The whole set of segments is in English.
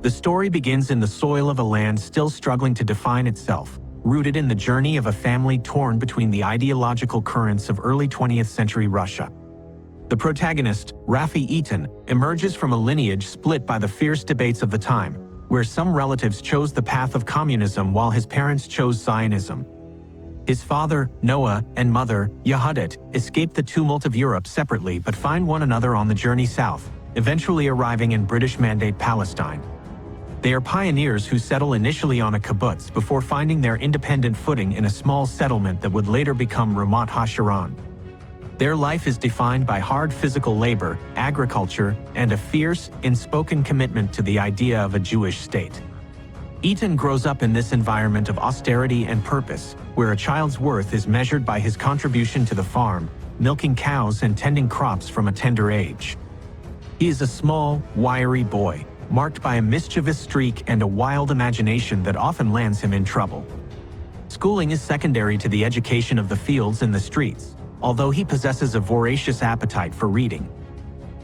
The story begins in the soil of a land still struggling to define itself, rooted in the journey of a family torn between the ideological currents of early 20th century Russia. The protagonist, Rafi Eitan, emerges from a lineage split by the fierce debates of the time, where some relatives chose the path of communism while his parents chose Zionism. His father, Noah, and mother, Yehudet, escape the tumult of Europe separately but find one another on the journey south, eventually arriving in British Mandate Palestine. They are pioneers who settle initially on a kibbutz before finding their independent footing in a small settlement that would later become Ramat HaSharon. Their life is defined by hard physical labor, agriculture, and a fierce, unspoken commitment to the idea of a Jewish state. Eitan grows up in this environment of austerity and purpose, where a child's worth is measured by his contribution to the farm, milking cows and tending crops from a tender age. He is a small, wiry boy, marked by a mischievous streak and a wild imagination that often lands him in trouble. Schooling is secondary to the education of the fields and the streets, although he possesses a voracious appetite for reading.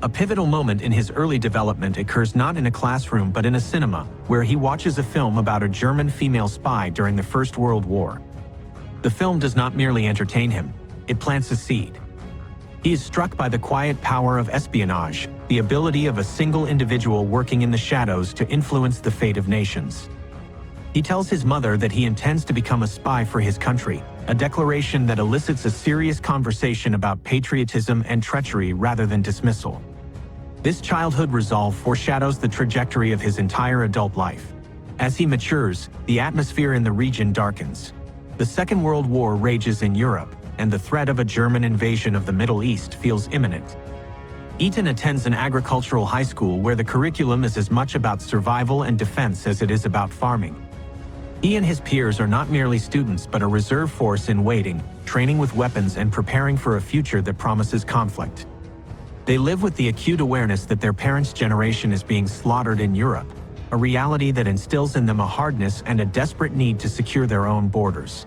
A pivotal moment in his early development occurs not in a classroom but in a cinema, where he watches a film about a German female spy during the First World War. The film does not merely entertain him, it plants a seed. He is struck by the quiet power of espionage, the ability of a single individual working in the shadows to influence the fate of nations. He tells his mother that he intends to become a spy for his country, a declaration that elicits a serious conversation about patriotism and treachery rather than dismissal. This childhood resolve foreshadows the trajectory of his entire adult life. As he matures, the atmosphere in the region darkens. The Second World War rages in Europe, and the threat of a German invasion of the Middle East feels imminent. Eitan attends an agricultural high school where the curriculum is as much about survival and defense as it is about farming. He and his peers are not merely students but a reserve force in waiting, training with weapons and preparing for a future that promises conflict. They live with the acute awareness that their parents' generation is being slaughtered in Europe, a reality that instills in them a hardness and a desperate need to secure their own borders.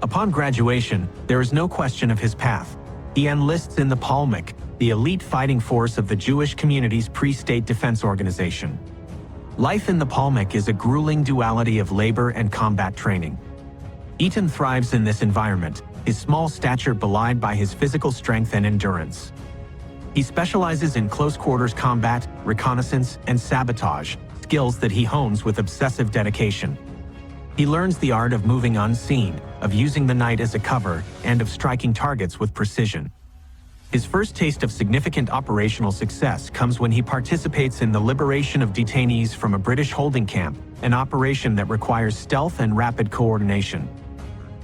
Upon graduation, there is no question of his path. He enlists in the Palmach, the elite fighting force of the Jewish community's pre-state defense organization. Life in the Palmach is a grueling duality of labor and combat training. Eitan thrives in this environment, his small stature belied by his physical strength and endurance. He specializes in close-quarters combat, reconnaissance, and sabotage, skills that he hones with obsessive dedication. He learns the art of moving unseen, of using the night as a cover, and of striking targets with precision. His first taste of significant operational success comes when he participates in the liberation of detainees from a British holding camp, an operation that requires stealth and rapid coordination.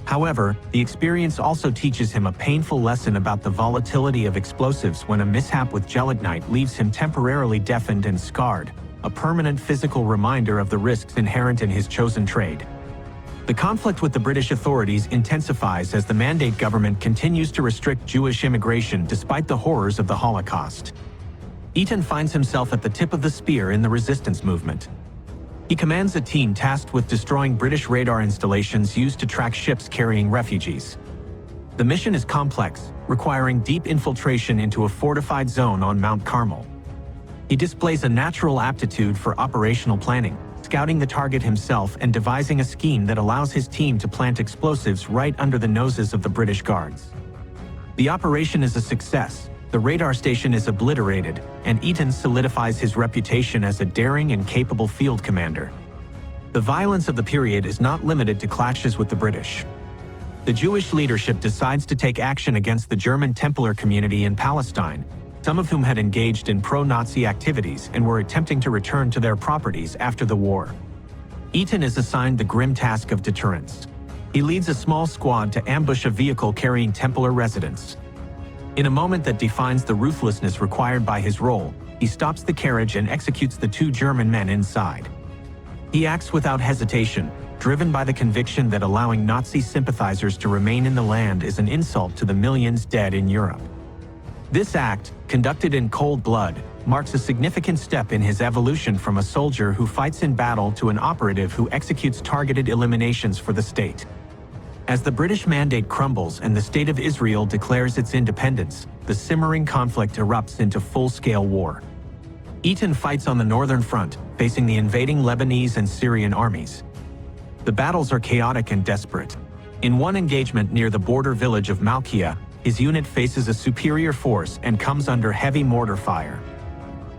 However, the experience also teaches him a painful lesson about the volatility of explosives when a mishap with gelignite leaves him temporarily deafened and scarred, a permanent physical reminder of the risks inherent in his chosen trade. The conflict with the British authorities intensifies as the Mandate government continues to restrict Jewish immigration despite the horrors of the Holocaust. Eitan finds himself at the tip of the spear in the resistance movement. He commands a team tasked with destroying British radar installations used to track ships carrying refugees. The mission is complex, requiring deep infiltration into a fortified zone on Mount Carmel. He displays a natural aptitude for operational planning, scouting the target himself and devising a scheme that allows his team to plant explosives right under the noses of the British guards. The operation is a success, the radar station is obliterated, and Eitan solidifies his reputation as a daring and capable field commander. The violence of the period is not limited to clashes with the British. The Jewish leadership decides to take action against the German Templar community in Palestine, some of whom had engaged in pro-Nazi activities and were attempting to return to their properties after the war. Eitan is assigned the grim task of deterrence. He leads a small squad to ambush a vehicle carrying Templar residents. In a moment that defines the ruthlessness required by his role, he stops the carriage and executes the two German men inside. He acts without hesitation, driven by the conviction that allowing Nazi sympathizers to remain in the land is an insult to the millions dead in Europe. This act, conducted in cold blood, marks a significant step in his evolution from a soldier who fights in battle to an operative who executes targeted eliminations for the state. As the British Mandate crumbles and the State of Israel declares its independence, the simmering conflict erupts into full-scale war. Eitan fights on the northern front, facing the invading Lebanese and Syrian armies. The battles are chaotic and desperate. In one engagement near the border village of Malkia, his unit faces a superior force and comes under heavy mortar fire.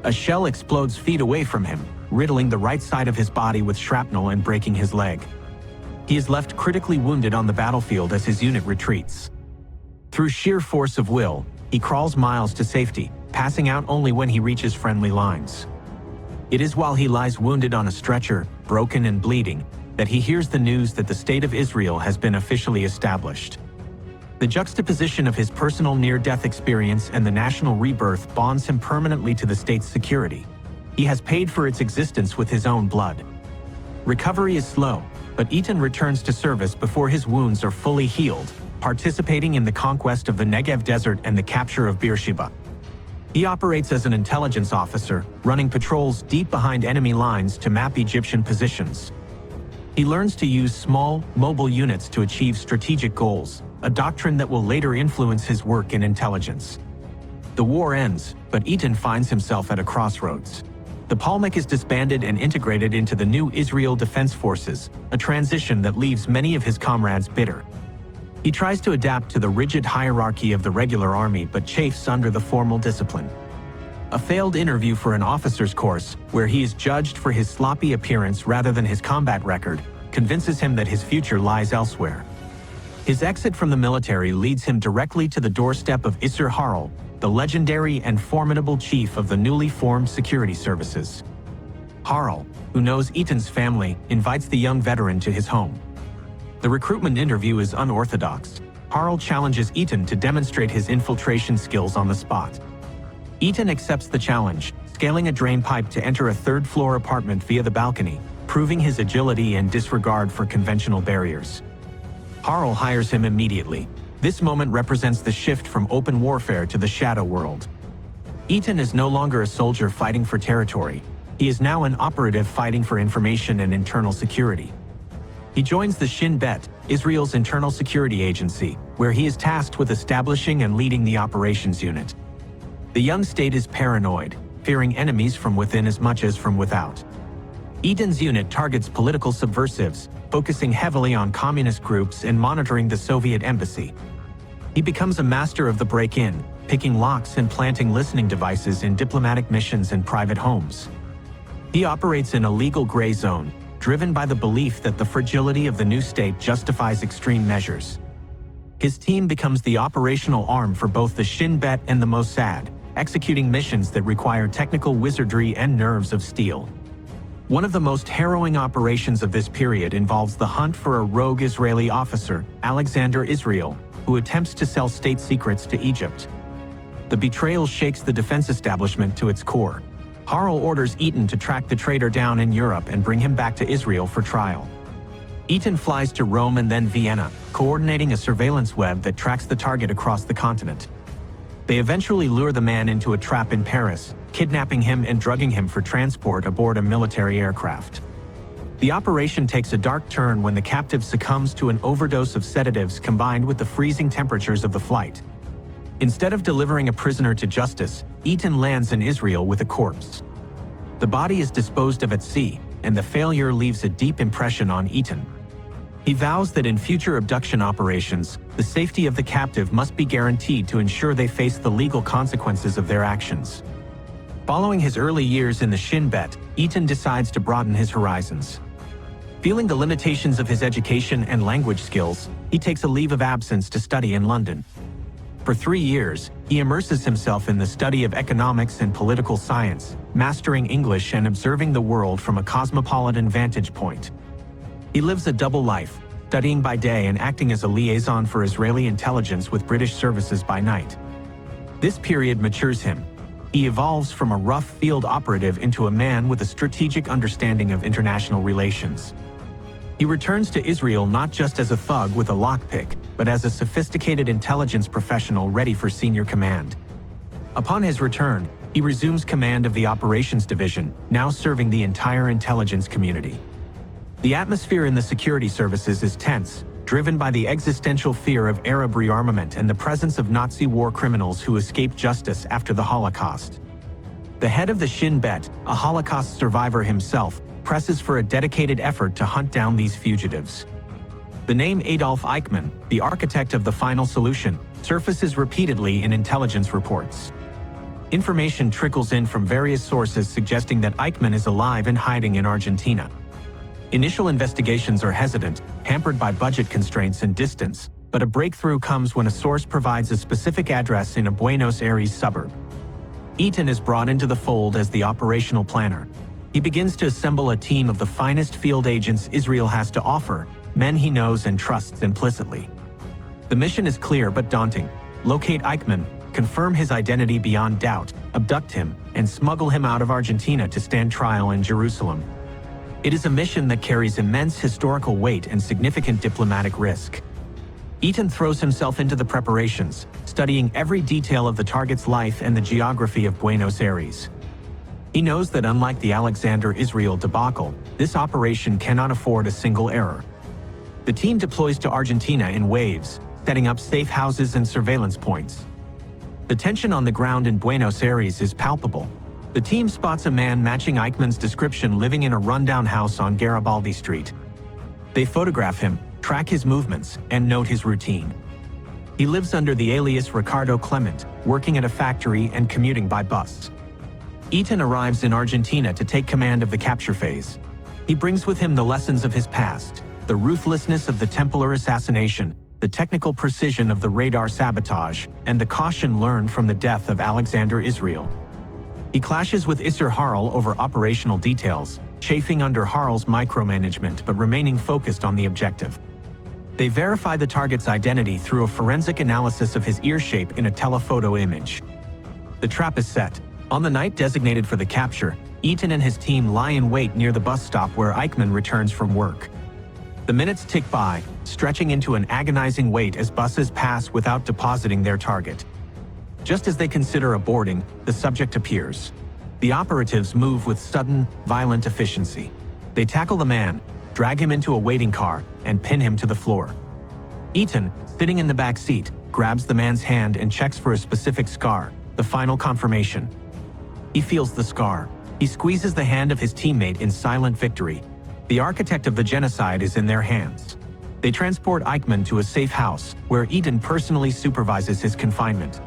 A shell explodes feet away from him, riddling the right side of his body with shrapnel and breaking his leg. He is left critically wounded on the battlefield as his unit retreats. Through sheer force of will, he crawls miles to safety, passing out only when he reaches friendly lines. It is while he lies wounded on a stretcher, broken and bleeding, that he hears the news that the State of Israel has been officially established. The juxtaposition of his personal near-death experience and the national rebirth bonds him permanently to the state's security. He has paid for its existence with his own blood. Recovery is slow, but Eitan returns to service before his wounds are fully healed, participating in the conquest of the Negev Desert and the capture of Beersheba. He operates as an intelligence officer, running patrols deep behind enemy lines to map Egyptian positions. He learns to use small, mobile units to achieve strategic goals, a doctrine that will later influence his work in intelligence. The war ends, but Eitan finds himself at a crossroads. The Palmach is disbanded and integrated into the new Israel Defense Forces, a transition that leaves many of his comrades bitter. He tries to adapt to the rigid hierarchy of the regular army but chafes under the formal discipline. A failed interview for an officer's course, where he is judged for his sloppy appearance rather than his combat record, convinces him that his future lies elsewhere. His exit from the military leads him directly to the doorstep of Isser Harel, the legendary and formidable chief of the newly formed security services. Harel, who knows Eitan's family, invites the young veteran to his home. The recruitment interview is unorthodox. Harel challenges Eitan to demonstrate his infiltration skills on the spot. Eitan accepts the challenge, scaling a drain pipe to enter a third-floor apartment via the balcony, proving his agility and disregard for conventional barriers. Harel hires him immediately. This moment represents the shift from open warfare to the shadow world. Eitan is no longer a soldier fighting for territory. He is now an operative fighting for information and internal security. He joins the Shin Bet, Israel's internal security agency, where he is tasked with establishing and leading the operations unit. The young state is paranoid, fearing enemies from within as much as from without. Eitan's unit targets political subversives, focusing heavily on communist groups and monitoring the Soviet embassy. He becomes a master of the break-in, picking locks and planting listening devices in diplomatic missions and private homes. He operates in a legal gray zone, driven by the belief that the fragility of the new state justifies extreme measures. His team becomes the operational arm for both the Shin Bet and the Mossad, executing missions that require technical wizardry and nerves of steel. One of the most harrowing operations of this period involves the hunt for a rogue Israeli officer, Alexander Israel, who attempts to sell state secrets to Egypt. The betrayal shakes the defense establishment to its core. Harel orders Eitan to track the traitor down in Europe and bring him back to Israel for trial. Eitan flies to Rome and then Vienna, coordinating a surveillance web that tracks the target across the continent. They eventually lure the man into a trap in Paris, kidnapping him and drugging him for transport aboard a military aircraft. The operation takes a dark turn when the captive succumbs to an overdose of sedatives combined with the freezing temperatures of the flight. Instead of delivering a prisoner to justice, Eitan lands in Israel with a corpse. The body is disposed of at sea, and the failure leaves a deep impression on Eitan. He vows that in future abduction operations, the safety of the captive must be guaranteed to ensure they face the legal consequences of their actions. Following his early years in the Shin Bet, Eitan decides to broaden his horizons. Feeling the limitations of his education and language skills, he takes a leave of absence to study in London. For 3 years, he immerses himself in the study of economics and political science, mastering English and observing the world from a cosmopolitan vantage point. He lives a double life, studying by day and acting as a liaison for Israeli intelligence with British services by night. This period matures him. He evolves from a rough field operative into a man with a strategic understanding of international relations. He returns to Israel not just as a thug with a lockpick, but as a sophisticated intelligence professional ready for senior command. Upon his return, he resumes command of the operations division, now serving the entire intelligence community. The atmosphere in the security services is tense, driven by the existential fear of Arab rearmament and the presence of Nazi war criminals who escaped justice after the Holocaust. The head of the Shin Bet, a Holocaust survivor himself, presses for a dedicated effort to hunt down these fugitives. The name Adolf Eichmann, the architect of the final solution, surfaces repeatedly in intelligence reports. Information trickles in from various sources suggesting that Eichmann is alive and hiding in Argentina. Initial investigations are hesitant, hampered by budget constraints and distance, but a breakthrough comes when a source provides a specific address in a Buenos Aires suburb. Eitan is brought into the fold as the operational planner. He begins to assemble a team of the finest field agents Israel has to offer, men he knows and trusts implicitly. The mission is clear but daunting. Locate Eichmann, confirm his identity beyond doubt, abduct him, and smuggle him out of Argentina to stand trial in Jerusalem. It is a mission that carries immense historical weight and significant diplomatic risk. Eitan throws himself into the preparations, studying every detail of the target's life and the geography of Buenos Aires. He knows that unlike the Alexander Israel debacle, this operation cannot afford a single error. The team deploys to Argentina in waves, setting up safe houses and surveillance points. The tension on the ground in Buenos Aires is palpable. The team spots a man matching Eichmann's description living in a rundown house on Garibaldi Street. They photograph him, track his movements, and note his routine. He lives under the alias Ricardo Klement, working at a factory and commuting by bus. Eitan arrives in Argentina to take command of the capture phase. He brings with him the lessons of his past, the ruthlessness of the Templar assassination, the technical precision of the radar sabotage, and the caution learned from the death of Alexander Israel. He clashes with Isser Harl over operational details, chafing under Harl's micromanagement but remaining focused on the objective. They verify the target's identity through a forensic analysis of his ear shape in a telephoto image. The trap is set. On the night designated for the capture, Eitan and his team lie in wait near the bus stop where Eichmann returns from work. The minutes tick by, stretching into an agonizing wait as buses pass without depositing their target. Just as they consider aborting, the subject appears. The operatives move with sudden, violent efficiency. They tackle the man, drag him into a waiting car, and pin him to the floor. Eitan, sitting in the back seat, grabs the man's hand and checks for a specific scar, the final confirmation. He feels the scar. He squeezes the hand of his teammate in silent victory. The architect of the genocide is in their hands. They transport Eichmann to a safe house, where Eitan personally supervises his confinement.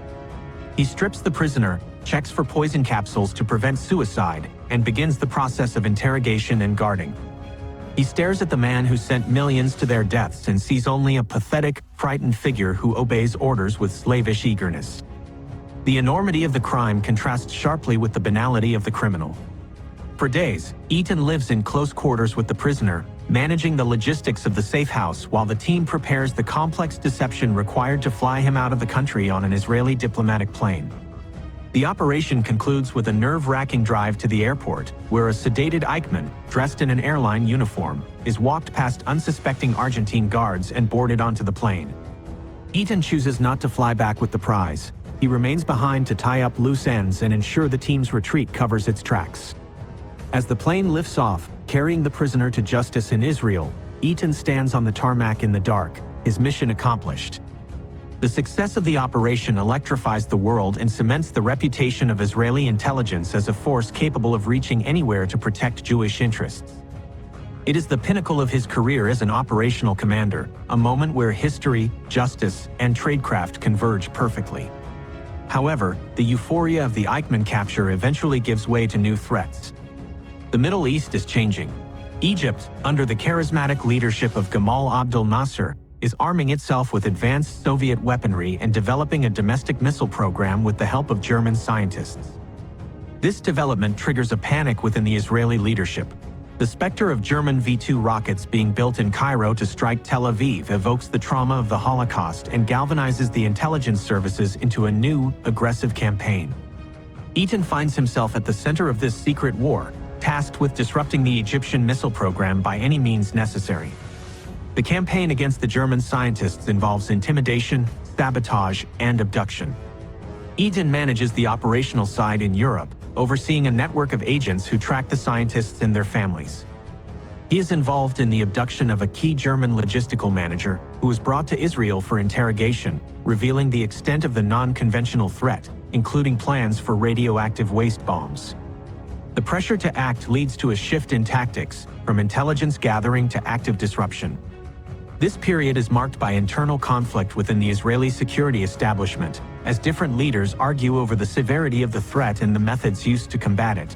He strips the prisoner, checks for poison capsules to prevent suicide, and begins the process of interrogation and guarding. He stares at the man who sent millions to their deaths and sees only a pathetic, frightened figure who obeys orders with slavish eagerness. The enormity of the crime contrasts sharply with the banality of the criminal. For days, Eitan lives in close quarters with the prisoner, managing the logistics of the safe house while the team prepares the complex deception required to fly him out of the country on an Israeli diplomatic plane. The operation concludes with a nerve-wracking drive to the airport, where a sedated Eichmann, dressed in an airline uniform, is walked past unsuspecting Argentine guards and boarded onto the plane. Eitan chooses not to fly back with the prize. He remains behind to tie up loose ends and ensure the team's retreat covers its tracks. As the plane lifts off, carrying the prisoner to justice in Israel, Eitan stands on the tarmac in the dark, his mission accomplished. The success of the operation electrifies the world and cements the reputation of Israeli intelligence as a force capable of reaching anywhere to protect Jewish interests. It is the pinnacle of his career as an operational commander, a moment where history, justice, and tradecraft converge perfectly. However, the euphoria of the Eichmann capture eventually gives way to new threats. The Middle East is changing. Egypt, under the charismatic leadership of Gamal Abdel Nasser, is arming itself with advanced Soviet weaponry and developing a domestic missile program with the help of German scientists. This development triggers a panic within the Israeli leadership. The specter of German V-2 rockets being built in Cairo to strike Tel Aviv evokes the trauma of the Holocaust and galvanizes the intelligence services into a new, aggressive campaign. Eitan finds himself at the center of this secret war, tasked with disrupting the Egyptian missile program by any means necessary. The campaign against the German scientists involves intimidation, sabotage, and abduction. Eitan manages the operational side in Europe, overseeing a network of agents who track the scientists and their families. He is involved in the abduction of a key German logistical manager, who was brought to Israel for interrogation, revealing the extent of the non-conventional threat, including plans for radioactive waste bombs. The pressure to act leads to a shift in tactics, from intelligence gathering to active disruption. This period is marked by internal conflict within the Israeli security establishment, as different leaders argue over the severity of the threat and the methods used to combat it.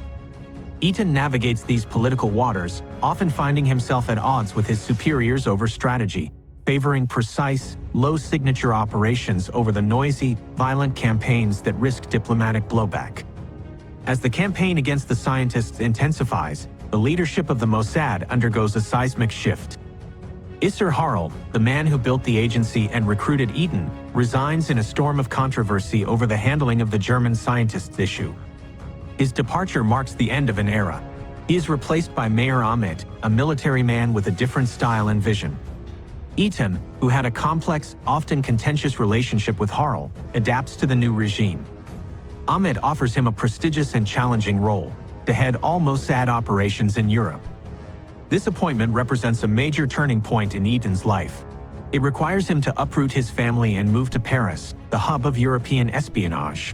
Eitan navigates these political waters, often finding himself at odds with his superiors over strategy, favoring precise, low-signature operations over the noisy, violent campaigns that risk diplomatic blowback. As the campaign against the scientists intensifies, the leadership of the Mossad undergoes a seismic shift. Isser Harel, the man who built the agency and recruited Eitan, resigns in a storm of controversy over the handling of the German scientists issue. His departure marks the end of an era. He is replaced by Mayor Ahmet, a military man with a different style and vision. Eitan, who had a complex, often contentious relationship with Harel, adapts to the new regime. Ahmet offers him a prestigious and challenging role, to head all Mossad operations in Europe. This appointment represents a major turning point in Eitan's life. It requires him to uproot his family and move to Paris, the hub of European espionage.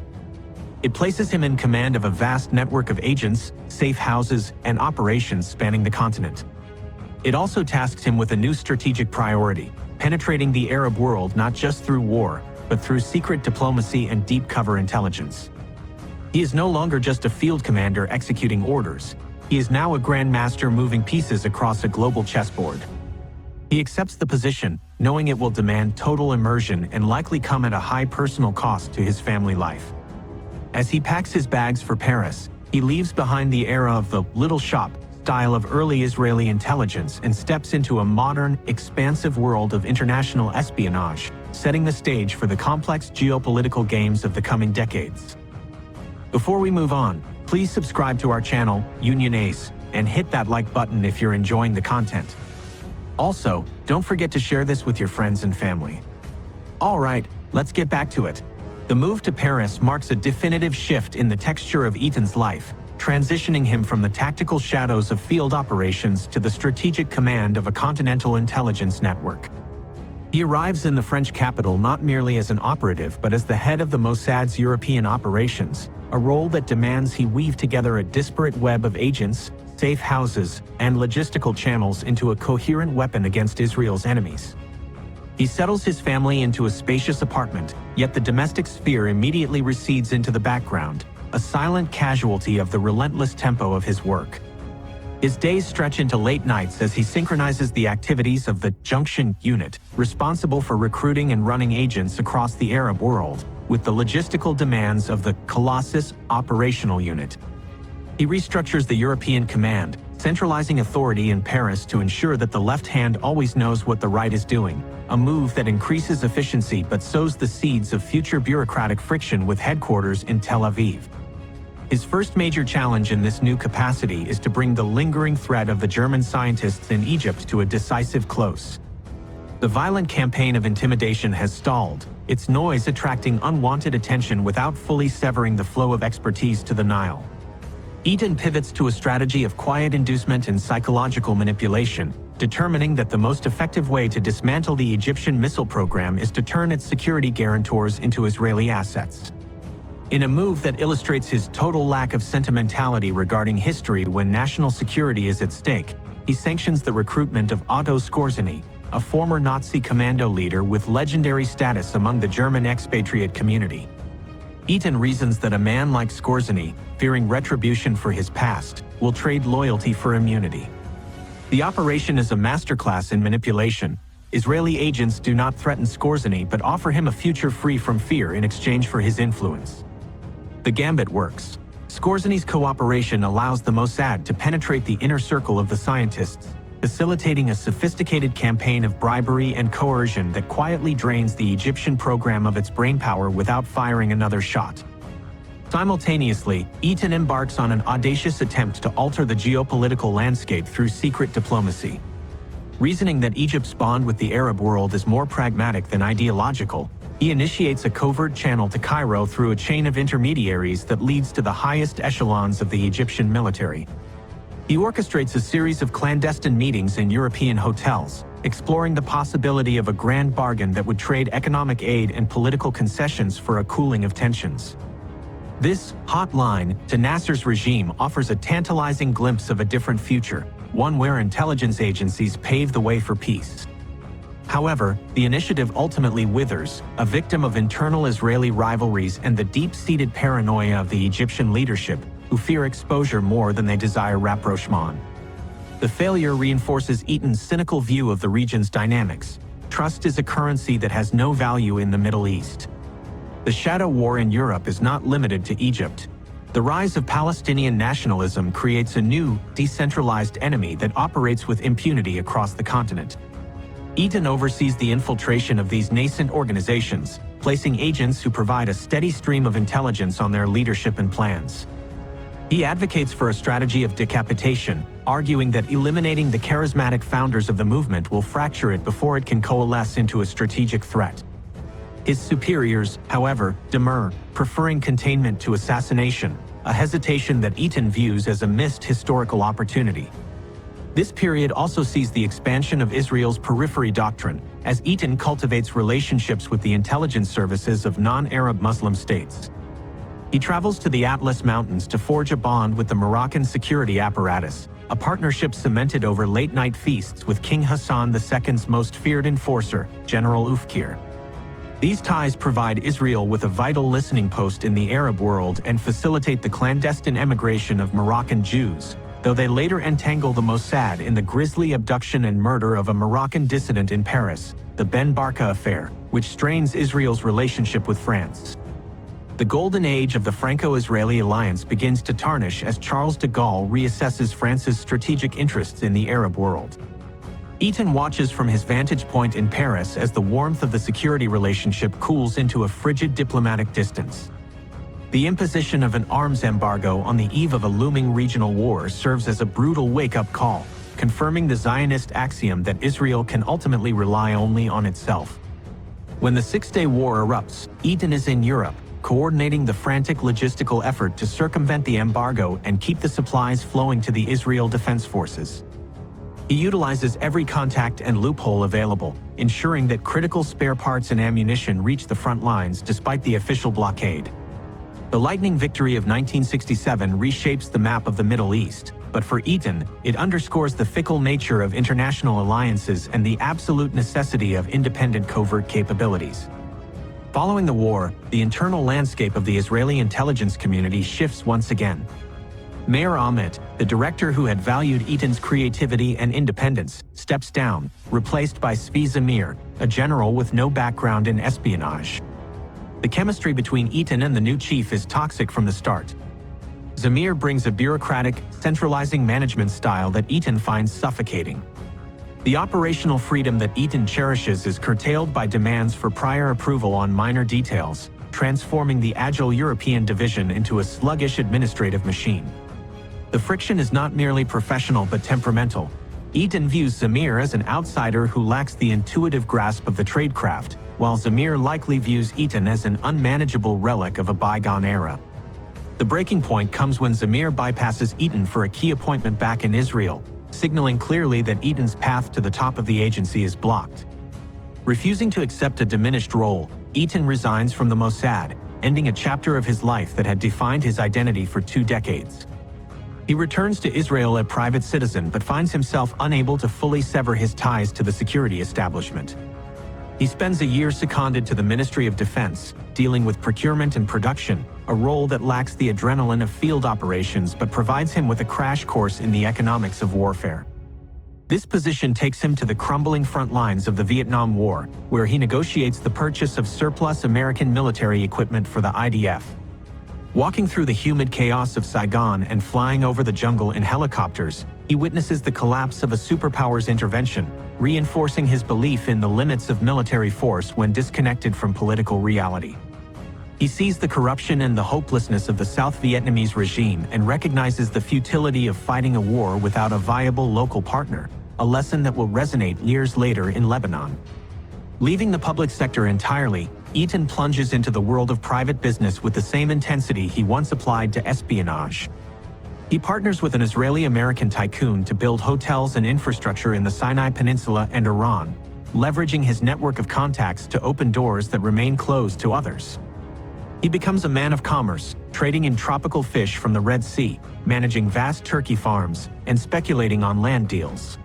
It places him in command of a vast network of agents, safe houses, and operations spanning the continent. It also tasks him with a new strategic priority, penetrating the Arab world not just through war, but through secret diplomacy and deep cover intelligence. He is no longer just a field commander executing orders. He is now a Grand Master moving pieces across a global chessboard. He accepts the position, knowing it will demand total immersion and likely come at a high personal cost to his family life. As he packs his bags for Paris, he leaves behind the era of the little shop style of early Israeli intelligence and steps into a modern, expansive world of international espionage, setting the stage for the complex geopolitical games of the coming decades. Before we move on, please subscribe to our channel, Union Ace, and hit that like button if you're enjoying the content. Also, don't forget to share this with your friends and family. Alright, let's get back to it. The move to Paris marks a definitive shift in the texture of Eitan's life, transitioning him from the tactical shadows of field operations to the strategic command of a continental intelligence network. He arrives in the French capital not merely as an operative but as the head of the Mossad's European operations, a role that demands he weave together a disparate web of agents, safe houses, and logistical channels into a coherent weapon against Israel's enemies. He settles his family into a spacious apartment, yet the domestic sphere immediately recedes into the background, a silent casualty of the relentless tempo of his work. His days stretch into late nights as he synchronizes the activities of the Junction Unit, responsible for recruiting and running agents across the Arab world, with the logistical demands of the Colossus Operational Unit. He restructures the European Command, centralizing authority in Paris to ensure that the left hand always knows what the right is doing, a move that increases efficiency but sows the seeds of future bureaucratic friction with headquarters in Tel Aviv. His first major challenge in this new capacity is to bring the lingering threat of the German scientists in Egypt to a decisive close. The violent campaign of intimidation has stalled, its noise attracting unwanted attention without fully severing the flow of expertise to the Nile. Eitan pivots to a strategy of quiet inducement and psychological manipulation, determining that the most effective way to dismantle the Egyptian missile program is to turn its security guarantors into Israeli assets. In a move that illustrates his total lack of sentimentality regarding history when national security is at stake, he sanctions the recruitment of Otto Skorzeny, a former Nazi commando leader with legendary status among the German expatriate community. Eitan reasons that a man like Skorzeny, fearing retribution for his past, will trade loyalty for immunity. The operation is a masterclass in manipulation. Israeli agents do not threaten Skorzeny but offer him a future free from fear in exchange for his influence. The gambit works. Skorzeny's cooperation allows the Mossad to penetrate the inner circle of the scientists, facilitating a sophisticated campaign of bribery and coercion that quietly drains the Egyptian program of its brainpower without firing another shot. Simultaneously, Eitan embarks on an audacious attempt to alter the geopolitical landscape through secret diplomacy. Reasoning that Egypt's bond with the Arab world is more pragmatic than ideological, he initiates a covert channel to Cairo through a chain of intermediaries that leads to the highest echelons of the Egyptian military. He orchestrates a series of clandestine meetings in European hotels, exploring the possibility of a grand bargain that would trade economic aid and political concessions for a cooling of tensions. This hotline to Nasser's regime offers a tantalizing glimpse of a different future, one where intelligence agencies pave the way for peace. However, the initiative ultimately withers, a victim of internal Israeli rivalries and the deep-seated paranoia of the Egyptian leadership, who fear exposure more than they desire rapprochement. The failure reinforces Eitan's cynical view of the region's dynamics. Trust is a currency that has no value in the Middle East. The shadow war in Europe is not limited to Egypt. The rise of Palestinian nationalism creates a new, decentralized enemy that operates with impunity across the continent. Eitan oversees the infiltration of these nascent organizations, placing agents who provide a steady stream of intelligence on their leadership and plans. He advocates for a strategy of decapitation, arguing that eliminating the charismatic founders of the movement will fracture it before it can coalesce into a strategic threat. His superiors, however, demur, preferring containment to assassination, a hesitation that Eitan views as a missed historical opportunity. This period also sees the expansion of Israel's periphery doctrine, as Eitan cultivates relationships with the intelligence services of non-Arab Muslim states. He travels to the Atlas Mountains to forge a bond with the Moroccan security apparatus, a partnership cemented over late-night feasts with King Hassan II's most feared enforcer, General Ufkir. These ties provide Israel with a vital listening post in the Arab world and facilitate the clandestine emigration of Moroccan Jews, though they later entangle the Mossad in the grisly abduction and murder of a Moroccan dissident in Paris, the Ben Barka affair, which strains Israel's relationship with France. The golden age of the Franco-Israeli alliance begins to tarnish as Charles de Gaulle reassesses France's strategic interests in the Arab world. Eitan watches from his vantage point in Paris as the warmth of the security relationship cools into a frigid diplomatic distance. The imposition of an arms embargo on the eve of a looming regional war serves as a brutal wake-up call, confirming the Zionist axiom that Israel can ultimately rely only on itself. When the Six-Day War erupts, Eitan is in Europe, coordinating the frantic logistical effort to circumvent the embargo and keep the supplies flowing to the Israel Defense Forces. He utilizes every contact and loophole available, ensuring that critical spare parts and ammunition reach the front lines despite the official blockade. The lightning victory of 1967 reshapes the map of the Middle East, but for Eitan, it underscores the fickle nature of international alliances and the absolute necessity of independent covert capabilities. Following the war, the internal landscape of the Israeli intelligence community shifts once again. Meir Amit, the director who had valued Eitan's creativity and independence, steps down, replaced by Zvi Zamir, a general with no background in espionage. The chemistry between Eitan and the new chief is toxic from the start. Zamir brings a bureaucratic, centralizing management style that Eitan finds suffocating. The operational freedom that Eitan cherishes is curtailed by demands for prior approval on minor details, transforming the agile European division into a sluggish administrative machine. The friction is not merely professional but temperamental. Eitan views Zamir as an outsider who lacks the intuitive grasp of the tradecraft, while Zamir likely views Eitan as an unmanageable relic of a bygone era. The breaking point comes when Zamir bypasses Eitan for a key appointment back in Israel, signaling clearly that Eitan's path to the top of the agency is blocked. Refusing to accept a diminished role, Eitan resigns from the Mossad, ending a chapter of his life that had defined his identity for 2 decades. He returns to Israel a private citizen but finds himself unable to fully sever his ties to the security establishment. He spends a year seconded to the Ministry of Defense, dealing with procurement and production, a role that lacks the adrenaline of field operations but provides him with a crash course in the economics of warfare. This position takes him to the crumbling front lines of the Vietnam War, where he negotiates the purchase of surplus American military equipment for the IDF. Walking through the humid chaos of Saigon and flying over the jungle in helicopters, he witnesses the collapse of a superpower's intervention, reinforcing his belief in the limits of military force when disconnected from political reality. He sees the corruption and the hopelessness of the South Vietnamese regime and recognizes the futility of fighting a war without a viable local partner, a lesson that will resonate years later in Lebanon. Leaving the public sector entirely, Eitan plunges into the world of private business with the same intensity he once applied to espionage. He partners with an Israeli-American tycoon to build hotels and infrastructure in the Sinai Peninsula and Iran, leveraging his network of contacts to open doors that remain closed to others. He becomes a man of commerce, trading in tropical fish from the Red Sea, managing vast turkey farms, and speculating on land deals.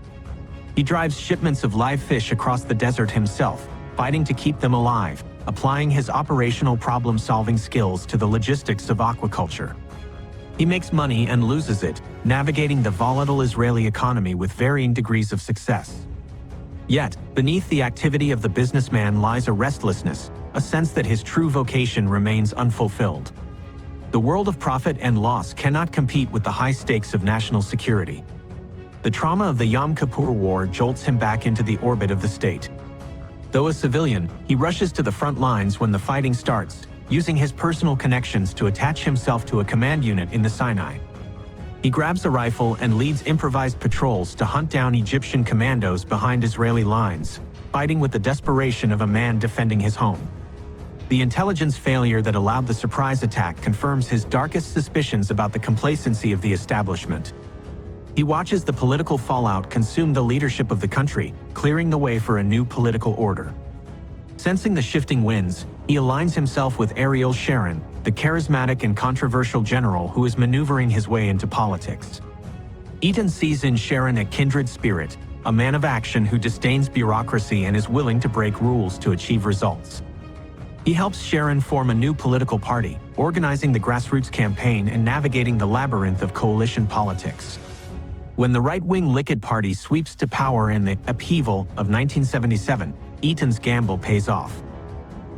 He drives shipments of live fish across the desert himself, fighting to keep them alive, applying his operational problem-solving skills to the logistics of aquaculture. He makes money and loses it, navigating the volatile Israeli economy with varying degrees of success. Yet, beneath the activity of the businessman lies a restlessness, a sense that his true vocation remains unfulfilled. The world of profit and loss cannot compete with the high stakes of national security. The trauma of the Yom Kippur War jolts him back into the orbit of the state. Though a civilian, he rushes to the front lines when the fighting starts, using his personal connections to attach himself to a command unit in the Sinai. He grabs a rifle and leads improvised patrols to hunt down Egyptian commandos behind Israeli lines, fighting with the desperation of a man defending his home. The intelligence failure that allowed the surprise attack confirms his darkest suspicions about the complacency of the establishment. He watches the political fallout consume the leadership of the country, clearing the way for a new political order. Sensing the shifting winds, he aligns himself with Ariel Sharon, the charismatic and controversial general who is maneuvering his way into politics. Eitan sees in Sharon a kindred spirit, a man of action who disdains bureaucracy and is willing to break rules to achieve results. He helps Sharon form a new political party, organizing the grassroots campaign and navigating the labyrinth of coalition politics. When the right-wing Likud party sweeps to power in the upheaval of 1977, Eitan's gamble pays off.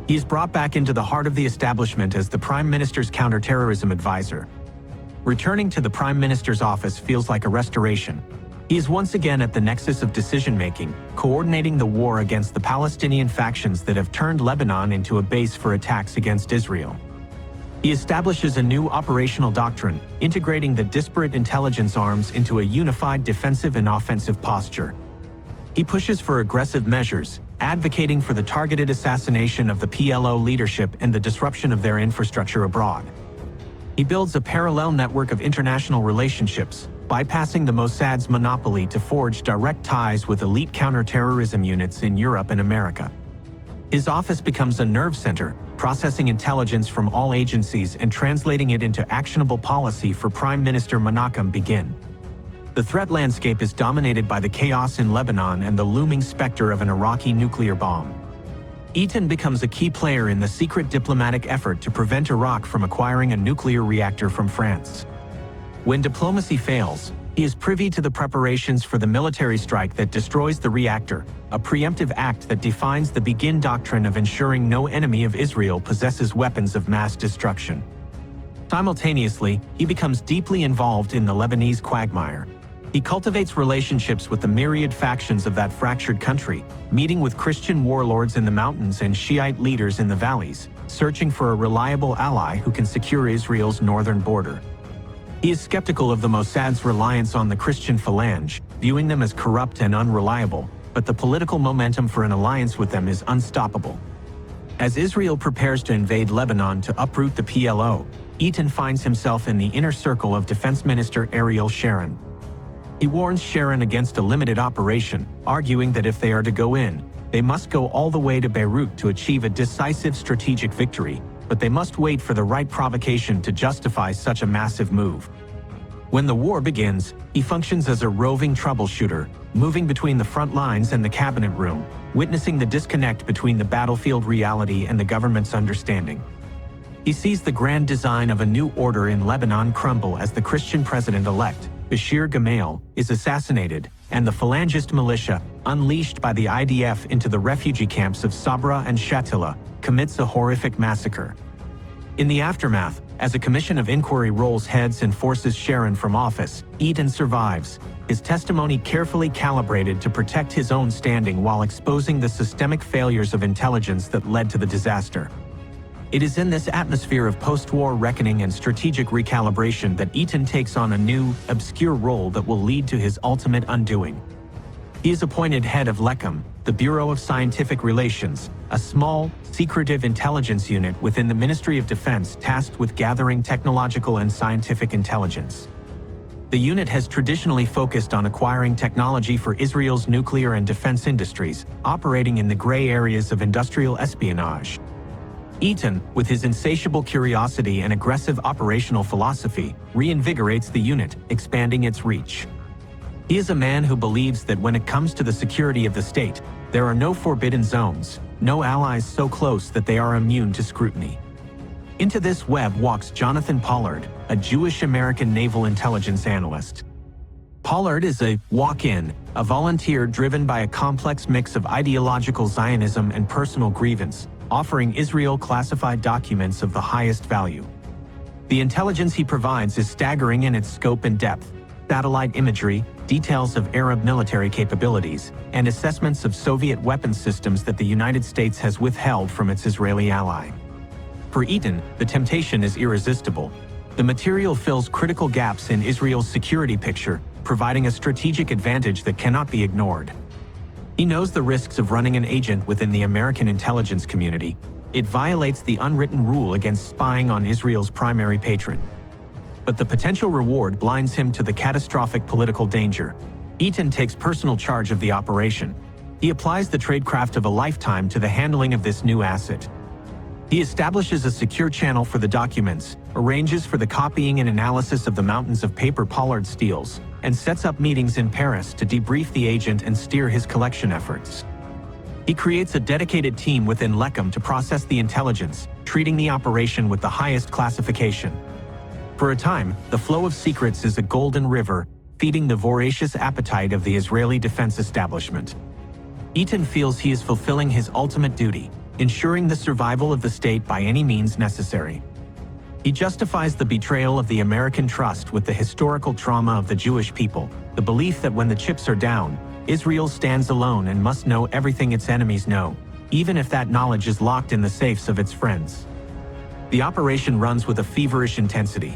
He is brought back into the heart of the establishment as the Prime Minister's counterterrorism advisor. Returning to the Prime Minister's office feels like a restoration. He is once again at the nexus of decision-making, coordinating the war against the Palestinian factions that have turned Lebanon into a base for attacks against Israel. He establishes a new operational doctrine, integrating the disparate intelligence arms into a unified defensive and offensive posture. He pushes for aggressive measures, advocating for the targeted assassination of the PLO leadership and the disruption of their infrastructure abroad. He builds a parallel network of international relationships, bypassing the Mossad's monopoly to forge direct ties with elite counterterrorism units in Europe and America. His office becomes a nerve center, processing intelligence from all agencies and translating it into actionable policy for Prime Minister Menachem Begin. The threat landscape is dominated by the chaos in Lebanon and the looming specter of an Iraqi nuclear bomb. Eitan becomes a key player in the secret diplomatic effort to prevent Iraq from acquiring a nuclear reactor from France. When diplomacy fails, he is privy to the preparations for the military strike that destroys the reactor, a preemptive act that defines the Begin doctrine of ensuring no enemy of Israel possesses weapons of mass destruction. Simultaneously, he becomes deeply involved in the Lebanese quagmire. He cultivates relationships with the myriad factions of that fractured country, meeting with Christian warlords in the mountains and Shiite leaders in the valleys, searching for a reliable ally who can secure Israel's northern border. He is skeptical of the Mossad's reliance on the Christian phalange, viewing them as corrupt and unreliable, but the political momentum for an alliance with them is unstoppable. As Israel prepares to invade Lebanon to uproot the PLO, Eitan finds himself in the inner circle of Defense Minister Ariel Sharon. He warns Sharon against a limited operation, arguing that if they are to go in, they must go all the way to Beirut to achieve a decisive strategic victory, but they must wait for the right provocation to justify such a massive move. When the war begins, he functions as a roving troubleshooter, moving between the front lines and the cabinet room, witnessing the disconnect between the battlefield reality and the government's understanding. He sees the grand design of a new order in Lebanon crumble as the Christian president-elect, Bashir Gemayel, is assassinated, and the Phalangist militia, unleashed by the IDF into the refugee camps of Sabra and Shatila, commits a horrific massacre. In the aftermath, as a commission of inquiry rolls heads and forces Sharon from office, Eitan survives, his testimony carefully calibrated to protect his own standing while exposing the systemic failures of intelligence that led to the disaster. It is in this atmosphere of post-war reckoning and strategic recalibration that Eitan takes on a new, obscure role that will lead to his ultimate undoing. He is appointed head of LECM, the Bureau of Scientific Relations, a small, secretive intelligence unit within the Ministry of Defense tasked with gathering technological and scientific intelligence. The unit has traditionally focused on acquiring technology for Israel's nuclear and defense industries, operating in the gray areas of industrial espionage. Eitan, with his insatiable curiosity and aggressive operational philosophy, reinvigorates the unit, expanding its reach. He is a man who believes that when it comes to the security of the state, there are no forbidden zones, no allies so close that they are immune to scrutiny. Into this web walks Jonathan Pollard, a Jewish-American naval intelligence analyst. Pollard is a walk-in, a volunteer driven by a complex mix of ideological Zionism and personal grievance, offering Israel classified documents of the highest value. The intelligence he provides is staggering in its scope and depth: satellite imagery, details of Arab military capabilities, and assessments of Soviet weapons systems that the United States has withheld from its Israeli ally. For Eitan, the temptation is irresistible. The material fills critical gaps in Israel's security picture, providing a strategic advantage that cannot be ignored. He knows the risks of running an agent within the American intelligence community. It violates the unwritten rule against spying on Israel's primary patron. But the potential reward blinds him to the catastrophic political danger. Eitan takes personal charge of the operation. He applies the tradecraft of a lifetime to the handling of this new asset. He establishes a secure channel for the documents, arranges for the copying and analysis of the mountains of paper Pollard steals, and sets up meetings in Paris to debrief the agent and steer his collection efforts. He creates a dedicated team within Lechem to process the intelligence, treating the operation with the highest classification. For a time, the flow of secrets is a golden river, feeding the voracious appetite of the Israeli defense establishment. Eitan feels he is fulfilling his ultimate duty, ensuring the survival of the state by any means necessary. He justifies the betrayal of the American trust with the historical trauma of the Jewish people, the belief that when the chips are down, Israel stands alone and must know everything its enemies know, even if that knowledge is locked in the safes of its friends. The operation runs with a feverish intensity.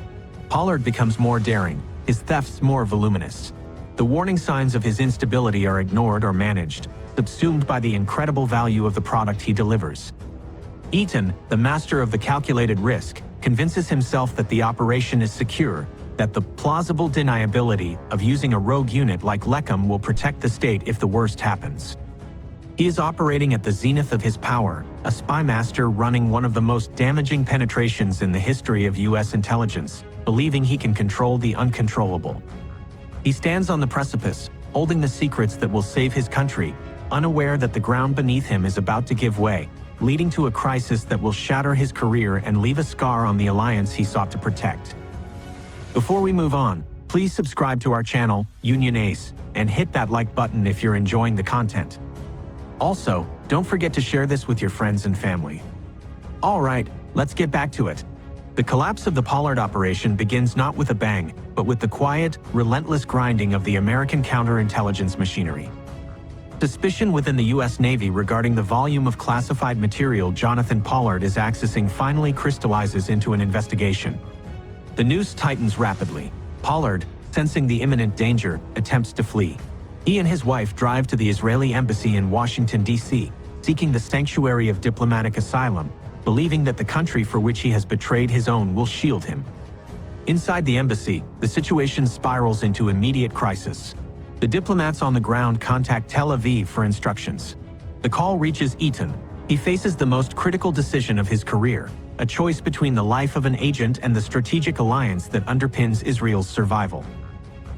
Pollard becomes more daring, his thefts more voluminous. The warning signs of his instability are ignored or managed, subsumed by the incredible value of the product he delivers. Eitan, the master of the calculated risk, convinces himself that the operation is secure, that the plausible deniability of using a rogue unit like Lechem will protect the state if the worst happens. He is operating at the zenith of his power, a spy master running one of the most damaging penetrations in the history of U.S. intelligence, believing he can control the uncontrollable. He stands on the precipice, holding the secrets that will save his country, unaware that the ground beneath him is about to give way, leading to a crisis that will shatter his career and leave a scar on the alliance he sought to protect. Before we move on, please subscribe to our channel, Union Ace, and hit that like button if you're enjoying the content. Also, don't forget to share this with your friends and family. Alright, let's get back to it. The collapse of the Pollard operation begins not with a bang, but with the quiet, relentless grinding of the American counterintelligence machinery. Suspicion within the U.S. Navy regarding the volume of classified material Jonathan Pollard is accessing finally crystallizes into an investigation. The noose tightens rapidly. Pollard, sensing the imminent danger, attempts to flee. He and his wife drive to the Israeli embassy in Washington, D.C., seeking the sanctuary of diplomatic asylum, believing that the country for which he has betrayed his own will shield him. Inside the embassy, the situation spirals into immediate crisis. The diplomats on the ground contact Tel Aviv for instructions. The call reaches Eitan. He faces the most critical decision of his career, a choice between the life of an agent and the strategic alliance that underpins Israel's survival.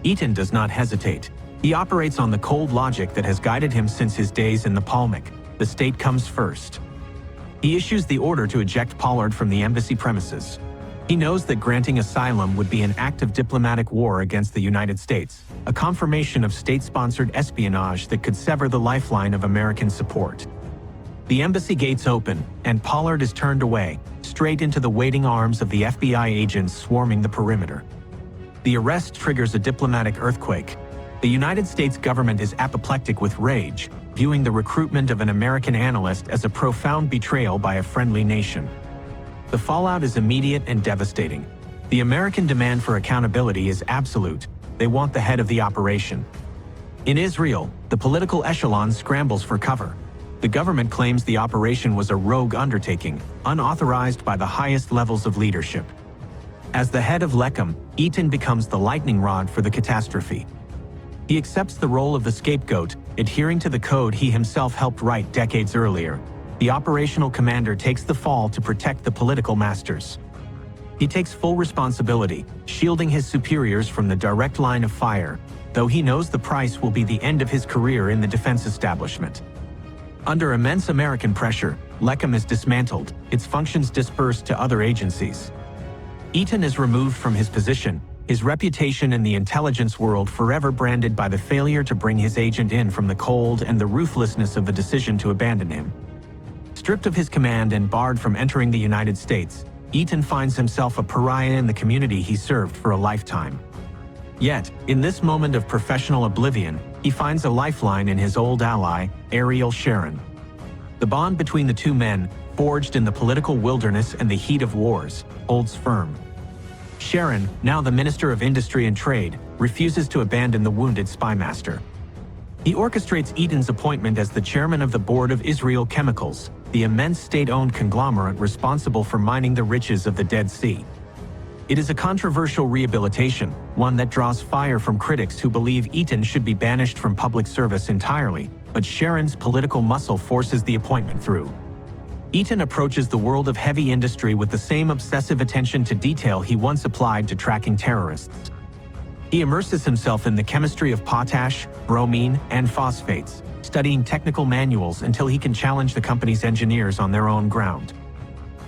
Eitan does not hesitate. He operates on the cold logic that has guided him since his days in the Palmach: the state comes first. He issues the order to eject Pollard from the embassy premises. He knows that granting asylum would be an act of diplomatic war against the United States, a confirmation of state-sponsored espionage that could sever the lifeline of American support. The embassy gates open, and Pollard is turned away, straight into the waiting arms of the FBI agents swarming the perimeter. The arrest triggers a diplomatic earthquake. The United States government is apoplectic with rage, viewing the recruitment of an American analyst as a profound betrayal by a friendly nation. The fallout is immediate and devastating. The American demand for accountability is absolute. They want the head of the operation. In Israel, the political echelon scrambles for cover. The government claims the operation was a rogue undertaking, unauthorized by the highest levels of leadership. As the head of Lechem, Eitan becomes the lightning rod for the catastrophe. He accepts the role of the scapegoat, adhering to the code he himself helped write decades earlier. The operational commander takes the fall to protect the political masters. He takes full responsibility, shielding his superiors from the direct line of fire, though he knows the price will be the end of his career in the defense establishment. Under immense American pressure, Lechem is dismantled, its functions dispersed to other agencies. Eitan is removed from his position, his reputation in the intelligence world forever branded by the failure to bring his agent in from the cold and the ruthlessness of the decision to abandon him. Stripped of his command and barred from entering the United States, Eitan finds himself a pariah in the community he served for a lifetime. Yet, in this moment of professional oblivion, he finds a lifeline in his old ally, Ariel Sharon. The bond between the two men, forged in the political wilderness and the heat of wars, holds firm. Sharon, now the Minister of Industry and Trade, refuses to abandon the wounded spymaster. He orchestrates Eitan's appointment as the chairman of the board of Israel Chemicals, the immense state-owned conglomerate responsible for mining the riches of the Dead Sea. It is a controversial rehabilitation, one that draws fire from critics who believe Eitan should be banished from public service entirely, but Sharon's political muscle forces the appointment through. Eitan approaches the world of heavy industry with the same obsessive attention to detail he once applied to tracking terrorists. He immerses himself in the chemistry of potash, bromine, and phosphates, studying technical manuals until he can challenge the company's engineers on their own ground.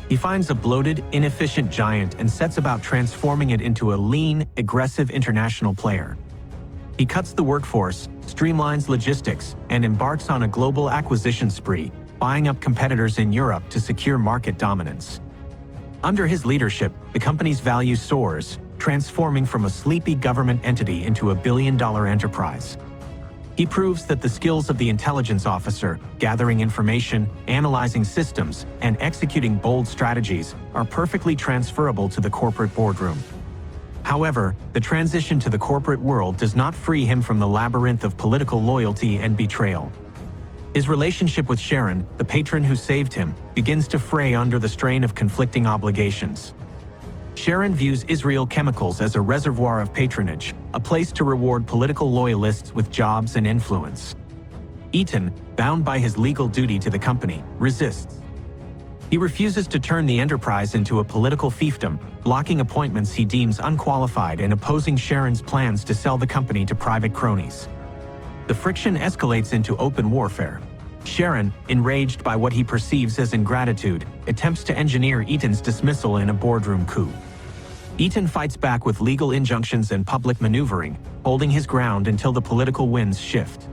He finds a bloated, inefficient giant and sets about transforming it into a lean, aggressive international player. He cuts the workforce, streamlines logistics, and embarks on a global acquisition spree, buying up competitors in Europe to secure market dominance. Under his leadership, the company's value soars, transforming from a sleepy government entity into a billion-dollar enterprise. He proves that the skills of the intelligence officer, gathering information, analyzing systems, and executing bold strategies, are perfectly transferable to the corporate boardroom. However, the transition to the corporate world does not free him from the labyrinth of political loyalty and betrayal. His relationship with Sharon, the patron who saved him, begins to fray under the strain of conflicting obligations. Sharon views Israel Chemicals as a reservoir of patronage, a place to reward political loyalists with jobs and influence. Eitan, bound by his legal duty to the company, resists. He refuses to turn the enterprise into a political fiefdom, blocking appointments he deems unqualified and opposing Sharon's plans to sell the company to private cronies. The friction escalates into open warfare. Sharon, enraged by what he perceives as ingratitude, attempts to engineer Eitan's dismissal in a boardroom coup. Eitan fights back with legal injunctions and public maneuvering, holding his ground until the political winds shift.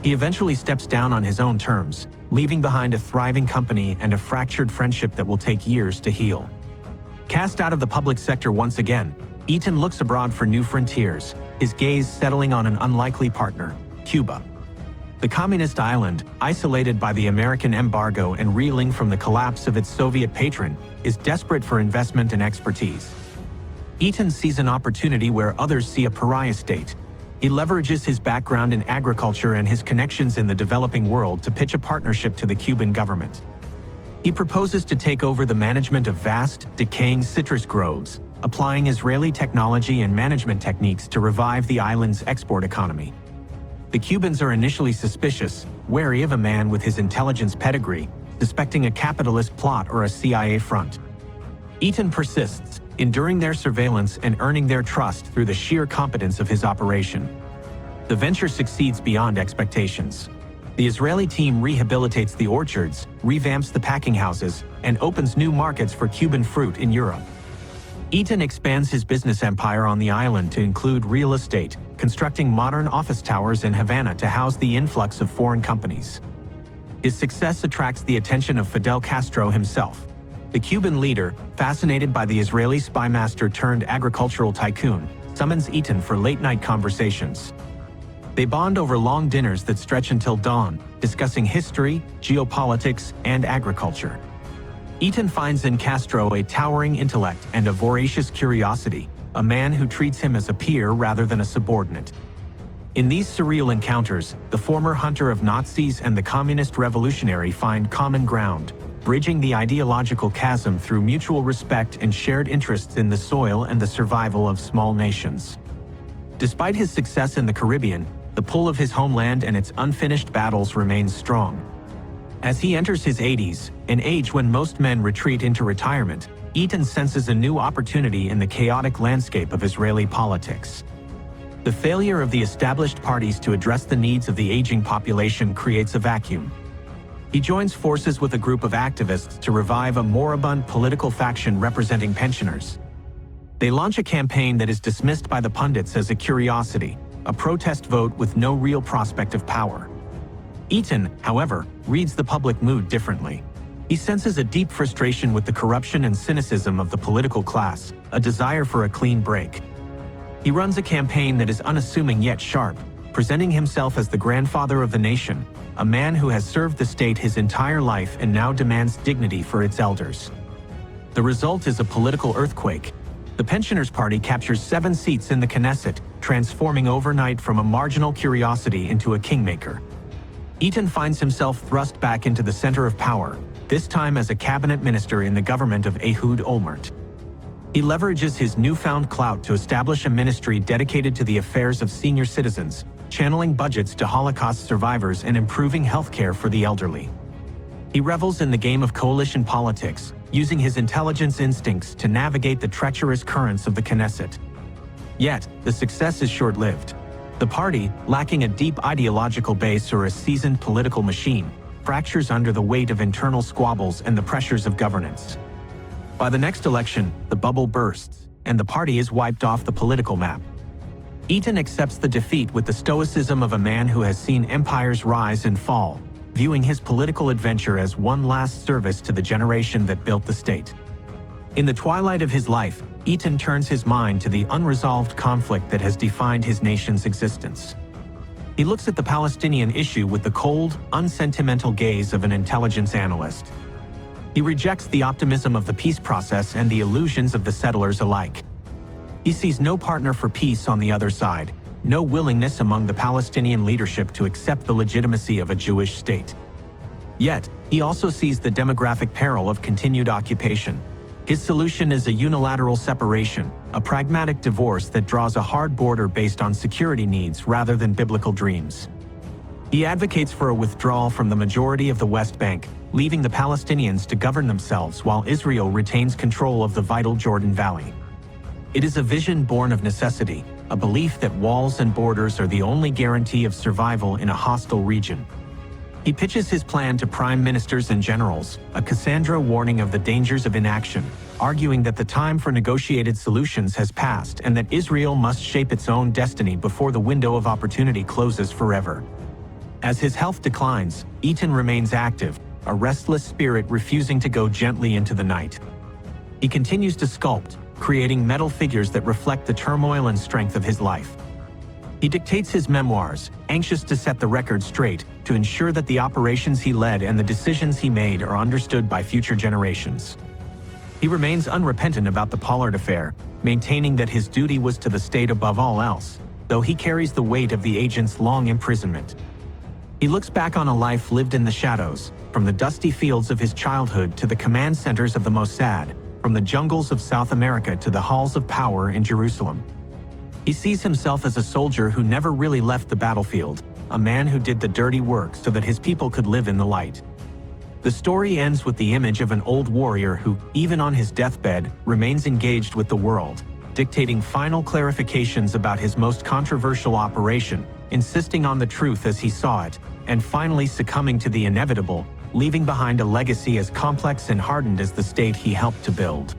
He eventually steps down on his own terms, leaving behind a thriving company and a fractured friendship that will take years to heal. Cast out of the public sector once again, Eitan looks abroad for new frontiers, his gaze settling on an unlikely partner, Cuba. The communist island, isolated by the American embargo and reeling from the collapse of its Soviet patron, is desperate for investment and expertise. Eitan sees an opportunity where others see a pariah state. He leverages his background in agriculture and his connections in the developing world to pitch a partnership to the Cuban government. He proposes to take over the management of vast, decaying citrus groves, applying Israeli technology and management techniques to revive the island's export economy. The Cubans are initially suspicious, wary of a man with his intelligence pedigree, suspecting a capitalist plot or a CIA front. Eitan persists, enduring their surveillance and earning their trust through the sheer competence of his operation. The venture succeeds beyond expectations. The Israeli team rehabilitates the orchards, revamps the packing houses, and opens new markets for Cuban fruit in Europe. Eitan expands his business empire on the island to include real estate, constructing modern office towers in Havana to house the influx of foreign companies. His success attracts the attention of Fidel Castro himself. The Cuban leader, fascinated by the Israeli spymaster turned agricultural tycoon, summons Eitan for late-night conversations. They bond over long dinners that stretch until dawn, discussing history, geopolitics, and agriculture. Eitan finds in Castro a towering intellect and a voracious curiosity, a man who treats him as a peer rather than a subordinate. In these surreal encounters, the former hunter of Nazis and the communist revolutionary find common ground, bridging the ideological chasm through mutual respect and shared interests in the soil and the survival of small nations. Despite his success in the Caribbean, the pull of his homeland and its unfinished battles remains strong. As he enters his 80s, an age when most men retreat into retirement, Eitan senses a new opportunity in the chaotic landscape of Israeli politics. The failure of the established parties to address the needs of the aging population creates a vacuum. He joins forces with a group of activists to revive a moribund political faction representing pensioners. They launch a campaign that is dismissed by the pundits as a curiosity, a protest vote with no real prospect of power. Eitan, however, reads the public mood differently. He senses a deep frustration with the corruption and cynicism of the political class, a desire for a clean break. He runs a campaign that is unassuming yet sharp, presenting himself as the grandfather of the nation, a man who has served the state his entire life and now demands dignity for its elders. The result is a political earthquake. The Pensioners' Party captures 7 seats in the Knesset, transforming overnight from a marginal curiosity into a kingmaker. Eitan finds himself thrust back into the center of power, this time as a cabinet minister in the government of Ehud Olmert. He leverages his newfound clout to establish a ministry dedicated to the affairs of senior citizens, channeling budgets to Holocaust survivors and improving healthcare for the elderly. He revels in the game of coalition politics, using his intelligence instincts to navigate the treacherous currents of the Knesset. Yet, the success is short-lived. The party, lacking a deep ideological base or a seasoned political machine, fractures under the weight of internal squabbles and the pressures of governance. By the next election, the bubble bursts, and the party is wiped off the political map. Eitan accepts the defeat with the stoicism of a man who has seen empires rise and fall, viewing his political adventure as one last service to the generation that built the state. In the twilight of his life, Eitan turns his mind to the unresolved conflict that has defined his nation's existence. He looks at the Palestinian issue with the cold, unsentimental gaze of an intelligence analyst. He rejects the optimism of the peace process and the illusions of the settlers alike. He sees no partner for peace on the other side, no willingness among the Palestinian leadership to accept the legitimacy of a Jewish state. Yet, he also sees the demographic peril of continued occupation. His solution is a unilateral separation, a pragmatic divorce that draws a hard border based on security needs rather than biblical dreams. He advocates for a withdrawal from the majority of the West Bank, leaving the Palestinians to govern themselves while Israel retains control of the vital Jordan Valley. It is a vision born of necessity, a belief that walls and borders are the only guarantee of survival in a hostile region. He pitches his plan to prime ministers and generals, a Cassandra warning of the dangers of inaction, arguing that the time for negotiated solutions has passed and that Israel must shape its own destiny before the window of opportunity closes forever. As his health declines, Eitan remains active, a restless spirit refusing to go gently into the night. He continues to sculpt, creating metal figures that reflect the turmoil and strength of his life. He dictates his memoirs, anxious to set the record straight, to ensure that the operations he led and the decisions he made are understood by future generations. He remains unrepentant about the Pollard affair, maintaining that his duty was to the state above all else, though he carries the weight of the agent's long imprisonment. He looks back on a life lived in the shadows, from the dusty fields of his childhood to the command centers of the Mossad, from the jungles of South America to the halls of power in Jerusalem. He sees himself as a soldier who never really left the battlefield, a man who did the dirty work so that his people could live in the light. The story ends with the image of an old warrior who, even on his deathbed, remains engaged with the world, dictating final clarifications about his most controversial operation, insisting on the truth as he saw it, and finally succumbing to the inevitable, leaving behind a legacy as complex and hardened as the state he helped to build.